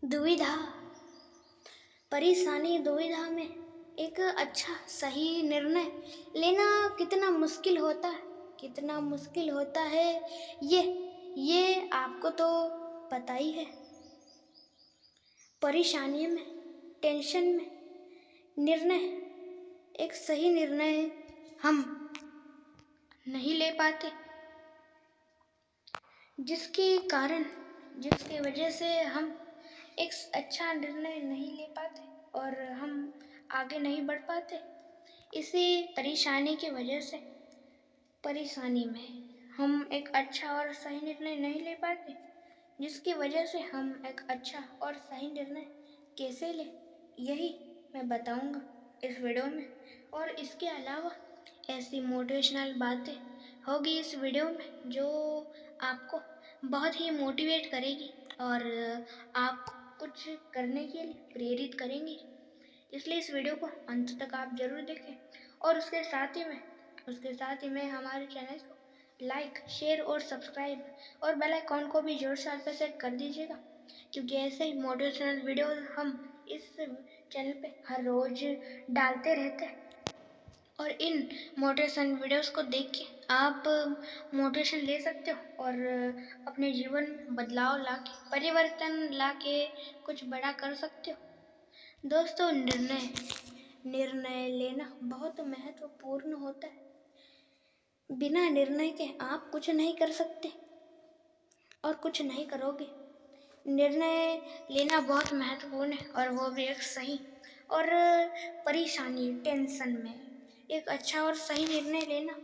दुविधा, परेशानी दुविधा में एक अच्छा सही निर्णय लेना कितना मुश्किल होता है, कितना मुश्किल होता है ये आपको तो पता ही है। परेशानी में, टेंशन में निर्णय, एक सही निर्णय हम नहीं ले पाते, जिसकी वजह से हम एक अच्छा निर्णय नहीं ले पाते और हम आगे नहीं बढ़ पाते। इसी परेशानी की वजह से परेशानी में हम एक अच्छा और सही निर्णय नहीं ले पाते, जिसकी वजह से हम एक अच्छा और सही निर्णय कैसे लें, यही मैं बताऊंगा इस वीडियो में। और इसके अलावा ऐसी मोटिवेशनल बातें होगी इस वीडियो में जो आपको बहुत ही मोटिवेट करेगी और आपको कुछ करने के लिए प्रेरित करेंगी। इसलिए इस वीडियो को अंत तक आप जरूर देखें और उसके साथ ही में हमारे चैनल को लाइक, शेयर और सब्सक्राइब और बेल आइकॉन को भी जोर से सेट कर दीजिएगा, क्योंकि ऐसे ही मोटिवेशनल वीडियो हम इस चैनल पे हर रोज डालते रहते हैं। और इन मोटिवेशन वीडियोस को देख के आप मोटिवेशन ले सकते हो और अपने जीवन में बदलाव लाके, परिवर्तन लाके कुछ बड़ा कर सकते हो। दोस्तों, निर्णय लेना बहुत महत्वपूर्ण होता है। बिना निर्णय के आप कुछ नहीं कर सकते और कुछ नहीं करोगे। निर्णय लेना बहुत महत्वपूर्ण है और वो भी एक सही और परेशानी, टेंशन में एक अच्छा और सही निर्णय लेना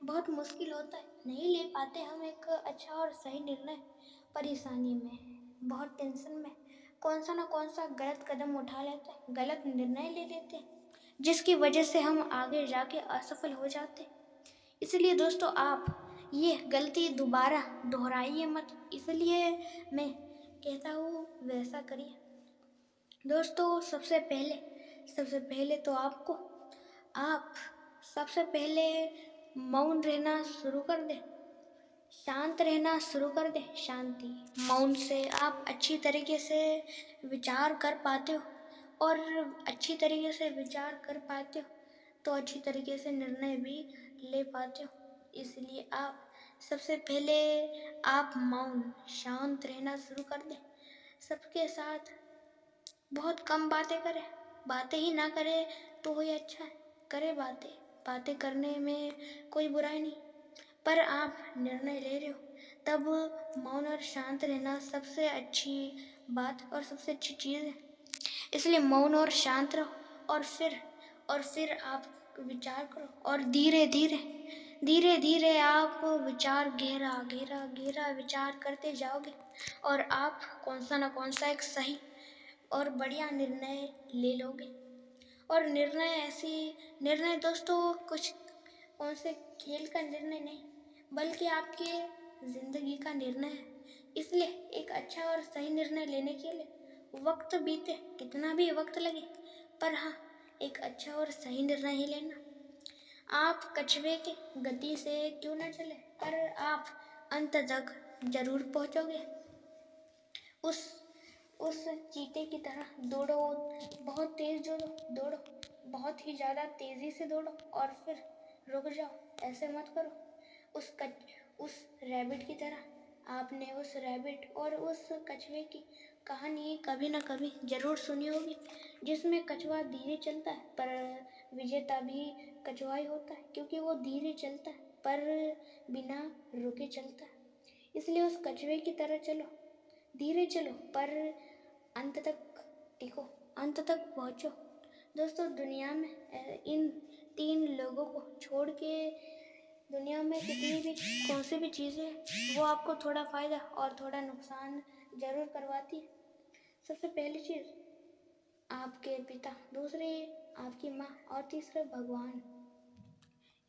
बहुत मुश्किल होता है। नहीं ले पाते हम एक अच्छा और सही निर्णय। परेशानी में, बहुत टेंशन में कौन सा गलत कदम उठा लेते हैं, गलत निर्णय ले लेते हैं, जिसकी वजह से हम आगे जाके असफल हो जाते हैं। इसलिए दोस्तों, आप ये गलती दोबारा दोहराइए मत, इसलिए मैं कहता हूँ वैसा करिए। दोस्तों, सबसे पहले तो आप सबसे पहले मौन रहना शुरू कर दे, शांत रहना शुरू कर दे। शांति, मौन से आप अच्छी तरीके से विचार कर पाते हो और अच्छी तरीके से विचार कर पाते हो तो अच्छी तरीके से निर्णय भी ले पाते हो। इसलिए आप सबसे पहले आप मौन, शांत रहना शुरू कर दें। सबके साथ बहुत कम बातें करें, बातें ही ना करें तो वही अच्छा है। करें बातें करने में कोई बुराई नहीं, पर आप निर्णय ले रहे हो तब मौन और शांत रहना सबसे अच्छी बात और सबसे अच्छी चीज़ है। इसलिए मौन और शांत रहो और फिर आप विचार करो और धीरे धीरे आप विचार गहरा विचार करते जाओगे और आप कौन सा एक सही और बढ़िया निर्णय ले लोगे। और निर्णय दोस्तों कुछ कौन से खेल का निर्णय नहीं, बल्कि आपके जिंदगी का निर्णय है। इसलिए एक अच्छा और सही निर्णय लेने के लिए वक्त बीते, कितना भी वक्त लगे, पर हाँ, एक अच्छा और सही निर्णय ही लेना। आप कछुए के गति से क्यों न चले, पर आप अंत तक जरूर पहुंचोगे। उस चीते की तरह दौड़ो, बहुत तेज दौड़ो, बहुत ही ज़्यादा तेज़ी से दौड़ो और फिर रुक जाओ, ऐसे मत करो। उस रैबिट की तरह आपने उस रैबिट और उस कछुए की कहानी कभी न कभी जरूर सुनी होगी, जिसमें कछुआ धीरे चलता है पर विजेता भी कछुआ ही होता है, क्योंकि वो धीरे चलता है पर बिना रुके चलता है। इसलिए उस कछुए की तरह चलो, धीरे चलो पर अंत तक टिको, अंत तक पहुँचो। दोस्तों, दुनिया में इन 3 लोगों को छोड़ के दुनिया में कितनी भी कौन सी भी चीज़ें हैं वो आपको थोड़ा फ़ायदा और थोड़ा नुकसान ज़रूर करवाती है। सबसे पहली चीज़ आपके पिता, दूसरी आपकी माँ और तीसरा भगवान।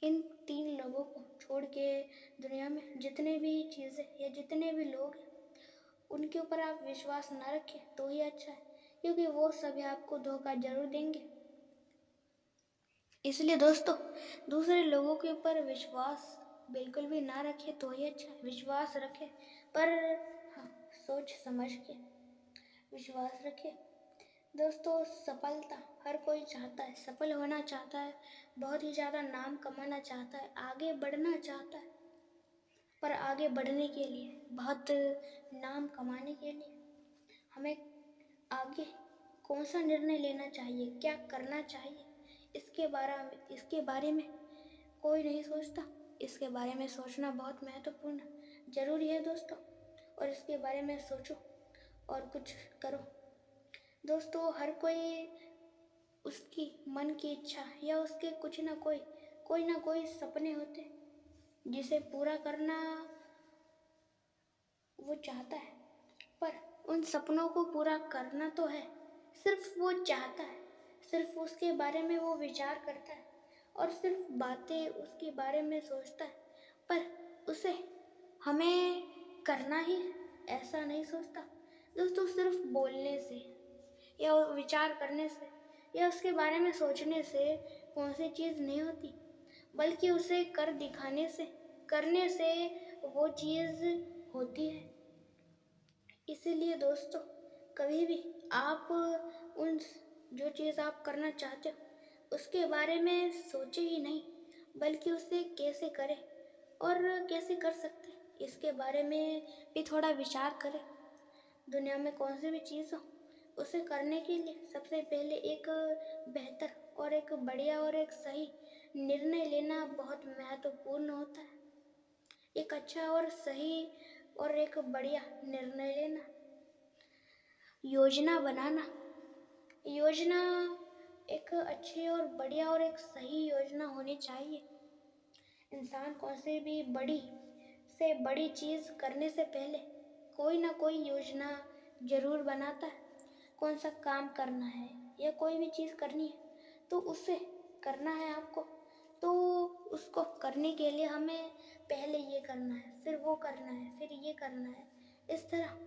इन 3 लोगों को छोड़ के दुनिया में जितने भी चीज़ें या जितने भी लोग हैं उनके ऊपर आप विश्वास ना रखें तो ही अच्छा है, क्योंकि वो सभी आपको धोखा जरूर देंगे। इसलिए दोस्तों, दूसरे लोगों के ऊपर विश्वास बिल्कुल भी ना रखें तो ही अच्छा है। विश्वास रखें पर हाँ, सोच समझ के। विश्वास रखिए। दोस्तों, सफलता हर कोई चाहता है, सफल होना चाहता है, बहुत ही ज़्यादा नाम कमाना चाहता है, आगे बढ़ना चाहता है। पर आगे बढ़ने के लिए, बहुत नाम कमाने के लिए हमें आगे कौन सा निर्णय लेना चाहिए, क्या करना चाहिए, इसके बारे में कोई नहीं सोचता। इसके बारे में सोचना बहुत महत्वपूर्ण जरूरी है दोस्तों, और इसके बारे में सोचो और कुछ करो। दोस्तों, हर कोई उसकी मन की इच्छा या उसके कोई ना कोई सपने होते हैं जिसे पूरा करना वो चाहता है, पर उन सपनों को पूरा करना तो है, सिर्फ वो चाहता है, सिर्फ उसके बारे में वो विचार करता है और सिर्फ बातें उसके बारे में सोचता है, पर उसे हमें करना ही ऐसा नहीं सोचता। दोस्तों, सिर्फ बोलने से या विचार करने से या उसके बारे में सोचने से कौन सी चीज़ नहीं होती, बल्कि उसे कर दिखाने से, करने से वो चीज़ होती है। इसीलिए दोस्तों, कभी भी आप उन जो चीज़ आप करना चाहते हो उसके बारे में सोचे ही नहीं, बल्कि उसे कैसे करें और कैसे कर सकते हैं इसके बारे में भी थोड़ा विचार करें। दुनिया में कौन सी भी चीज़ हो, उसे करने के लिए सबसे पहले एक बेहतर और एक बढ़िया और एक सही निर्णय लेना बहुत महत्वपूर्ण होता है। एक अच्छा और सही और एक बढ़िया निर्णय लेना, योजना बनाना। योजना एक अच्छी और बढ़िया और एक सही योजना होनी चाहिए। इंसान कौन सी भी बड़ी चीज़ करने से पहले कोई ना कोई योजना जरूर बनाता है। कौन सा काम करना है या कोई भी चीज़ करनी है तो उसे करना है आपको, तो उसको करने के लिए हमें पहले ये करना है, फिर वो करना है, फिर ये करना है। इस तरह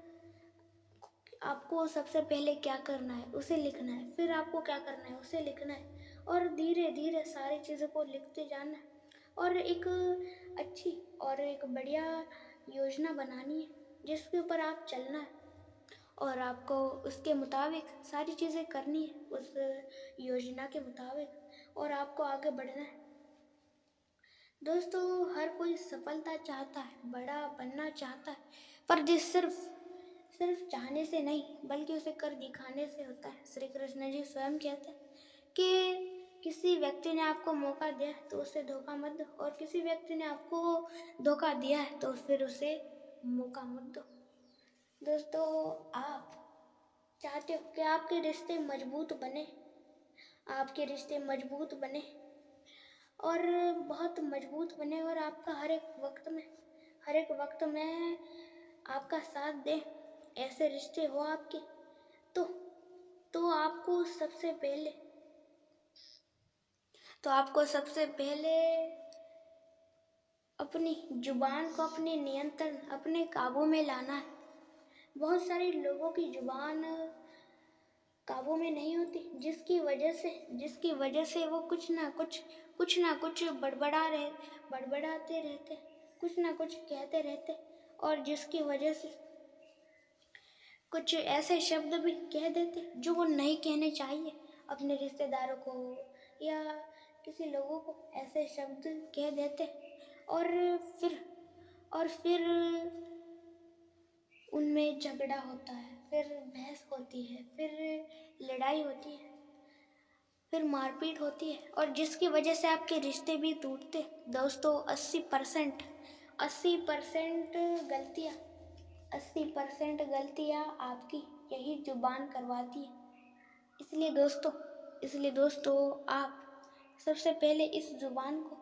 आपको सबसे पहले क्या करना है उसे लिखना है, फिर आपको क्या करना है उसे लिखना है, और धीरे धीरे सारी चीज़ों को लिखते जाना है और एक अच्छी और एक बढ़िया योजना बनानी है जिसके ऊपर आप चलना है और आपको उसके मुताबिक सारी चीज़ें करनी है, उस योजना के मुताबिक, और आपको आगे बढ़ना है। दोस्तों, हर कोई सफलता चाहता है, बड़ा बनना चाहता है, पर जिस सिर्फ चाहने से नहीं बल्कि उसे कर दिखाने से होता है। श्री कृष्ण जी स्वयं कहते हैं कि किसी व्यक्ति ने आपको मौका दिया है तो उसे धोखा मत दो, और किसी व्यक्ति ने आपको धोखा दिया है तो फिर उसे मौका मत दो। दोस्तों, आप चाहते हो कि आपके रिश्ते मजबूत बने, आपके रिश्ते मजबूत बने और बहुत मजबूत बने, और आपका हर एक वक्त में आपका साथ दे, ऐसे रिश्ते हो आपके, तो आपको सबसे पहले अपनी जुबान को अपने नियंत्रण, अपने काबू में लाना है। बहुत सारे लोगों की जुबान काबू में नहीं होती, जिसकी वजह से वो कुछ ना कुछ बड़बड़ाते रहते, कुछ ना कुछ कहते रहते, और जिसकी वजह से कुछ ऐसे शब्द भी कह देते जो वो नहीं कहने चाहिए। अपने रिश्तेदारों को या किसी लोगों को ऐसे शब्द कह देते, और फिर उनमें झगड़ा होता है, फिर बहस होती है, फिर लड़ाई होती है, फिर मारपीट होती है, और जिसकी वजह से आपके रिश्ते भी टूटते। दोस्तों, 80% गलतियाँ आपकी यही जुबान करवाती है। इसलिए दोस्तों, आप सबसे पहले इस जुबान को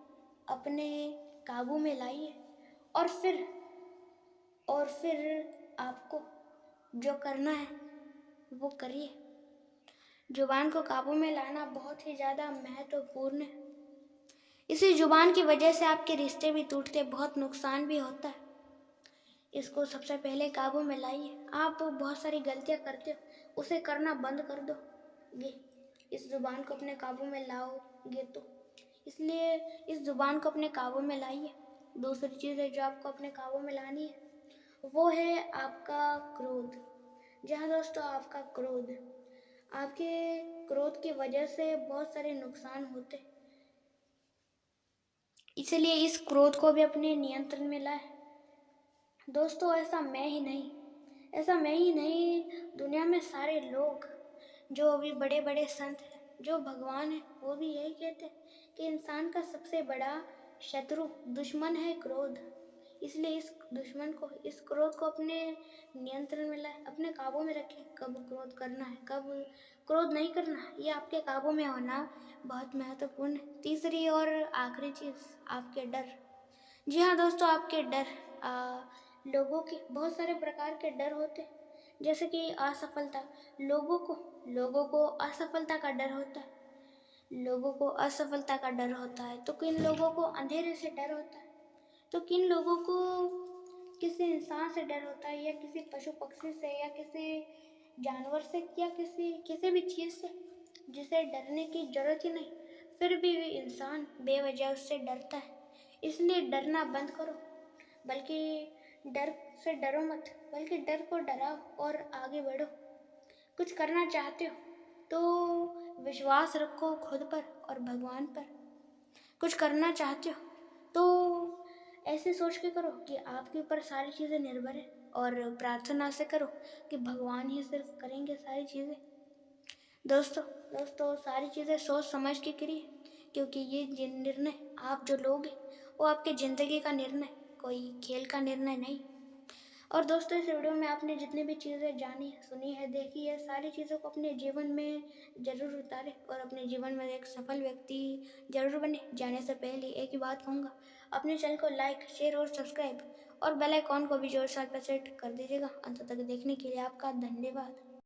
अपने काबू में लाइए, और फिर आपको जो करना है वो करिए। जुबान को काबू में लाना बहुत ही ज़्यादा महत्वपूर्ण है। इसी जुबान की वजह से आपके रिश्ते भी टूटते, बहुत नुकसान भी होता है। इसको सबसे पहले काबू में लाइए। आप बहुत सारी गलतियाँ करते हो, उसे करना बंद कर दोगे, इस जुबान को अपने काबू में लाओगे तो। इसलिए इस जुबान को अपने काबू में लाइए। दूसरी चीज़ है जो आपको अपने काबू में लानी है, वो है आपका क्रोध। जी हाँ दोस्तों, आपका क्रोध, आपके क्रोध की वजह से बहुत सारे नुकसान होते, इसलिए इस क्रोध को भी अपने नियंत्रण में लाए। दोस्तों, ऐसा मैं ही नहीं, दुनिया में सारे लोग जो अभी बड़े बड़े संत हैं, जो भगवान हैं, वो भी यही कहते हैं कि इंसान का सबसे बड़ा शत्रु दुश्मन है क्रोध। इसलिए इस क्रोध को अपने नियंत्रण में लाए, अपने काबू में रखें। कब क्रोध करना है, कब क्रोध नहीं करना है, ये आपके काबू में होना बहुत महत्वपूर्ण है। तीसरी और आखिरी चीज़, आपके डर। जी हाँ दोस्तों, आपके डर, लोगों के बहुत सारे प्रकार के डर होते हैं, जैसे कि असफलता। लोगों को असफलता का डर होता है, तो किन लोगों को अंधेरे से डर होता है, तो किन लोगों को किसी इंसान से डर होता है, या किसी पशु पक्षी से, या किसी जानवर से, या किसी भी चीज़ से जिसे डरने की जरूरत ही नहीं, फिर भी इंसान बेवजह उससे डरता है। इसलिए डरना बंद करो, बल्कि डर से डरो मत, बल्कि डर को डराओ और आगे बढ़ो। कुछ करना चाहते हो तो विश्वास रखो खुद पर और भगवान पर। कुछ करना चाहते हो तो ऐसे सोच के करो कि आपके ऊपर सारी चीज़ें निर्भर है, और प्रार्थना से करो कि भगवान ही सिर्फ करेंगे सारी चीज़ें। दोस्तों सारी चीज़ें सोच समझ के करिए, क्योंकि ये निर्णय आप जो लोगे वो आपके ज़िंदगी का निर्णय, कोई खेल का निर्णय नहीं। और दोस्तों, इस वीडियो में आपने जितनी भी चीज़ें जानी, सुनी है, देखी है, सारी चीज़ों को अपने जीवन में ज़रूर उतारें और अपने जीवन में एक सफल व्यक्ति ज़रूर बने। जाने से पहले एक ही बात कहूँगा, अपने चैनल को लाइक, शेयर और सब्सक्राइब और बेल आइकॉन को भी जोर से सेट कर दीजिएगा। अंत तक देखने के लिए आपका धन्यवाद।